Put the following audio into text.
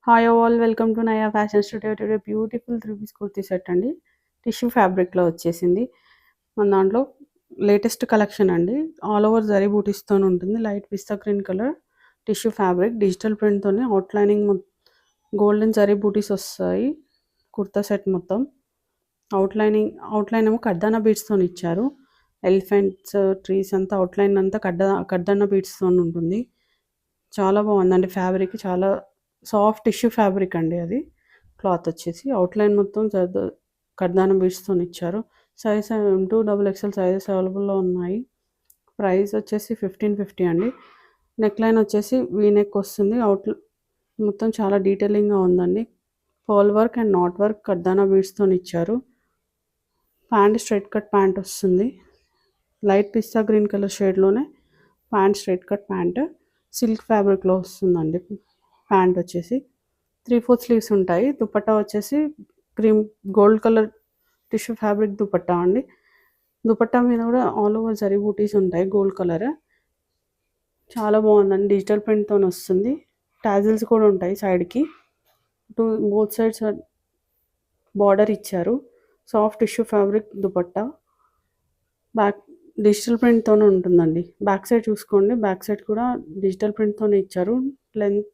Hi all welcome to Naya fashion studio. Today beautiful 3 piece kurti set అండి. Tissue ఫ్యాబ్రిక్‌లో వచ్చేసింది. మన దాంట్లో లేటెస్ట్ కలెక్షన్ అండి. ఆల్ ఓవర్ జరీ బూటీస్‌తోని ఉంటుంది. Light pista green colour tissue fabric digital ప్రింట్‌తోని అవుట్‌లైనింగ్ గోల్డెన్ జరీ బూటీస్ వస్తాయి. కుర్తా సెట్ మొత్తం అవుట్‌లైన్ ఏమో కడ్దానా బీడ్స్‌తోని ఇచ్చారు. ఎలిఫెంట్స్, ట్రీస్ అంతా అవుట్‌లైన్ అంతా కడ్దానా బీడ్స్‌తోని ఉంటుంది. చాలా బాగుందండి. ఫ్యాబ్రిక్ చాలా సాఫ్ట్ టిష్యూ ఫ్యాబ్రిక్ అండి అది. క్లాత్ వచ్చేసి అవుట్‌లైన్ మొత్తం కడ్దానం బీడ్స్‌తోని ఇచ్చారు. సైజ్ M2 XXL సైజెస్ అవైలబుల్‌లో ఉన్నాయి. ప్రైస్ వచ్చేసి 1550 అండి. నెక్ లైన్ వచ్చేసి వీ నెక్ వస్తుంది. మొత్తం చాలా డీటెయిలింగ్‌గా ఉందండి. Pearl work and knot work కడ్దానా బీడ్స్‌తోని ఇచ్చారు. ప్యాంట్ స్ట్రైట్ కట్ ప్యాంట్ వస్తుంది. లైట్ పిస్తా గ్రీన్ కలర్ షేడ్‌లోనే pant straight cut pant silk ఫ్యాబ్రిక్‌లో వస్తుందండి. ప్యాంట్ వచ్చేసి 3/4 స్లీవ్స్ ఉంటాయి. దుపట్టా వచ్చేసి cream gold colour tissue fabric dupatta అండి. దుపట్టా మీద కూడా ఆల్ ఓవర్ జరీ బూటీస్ ఉంటాయి గోల్డ్ కలర్. చాలా బాగుందండి. డిజిటల్ ప్రింట్‌తోని వస్తుంది. టాజిల్స్ కూడా ఉంటాయి సైడ్‌కి. బోత్ సైడ్స్ బార్డర్ ఇచ్చారు. Soft tissue fabric dupatta. Back digital ప్రింట్‌తోనే ఉంటుందండి. బ్యాక్ సైడ్ చూసుకోండి. బ్యాక్ సైడ్ కూడా డిజిటల్ ప్రింట్‌తోనే ఇచ్చారు. లెంత్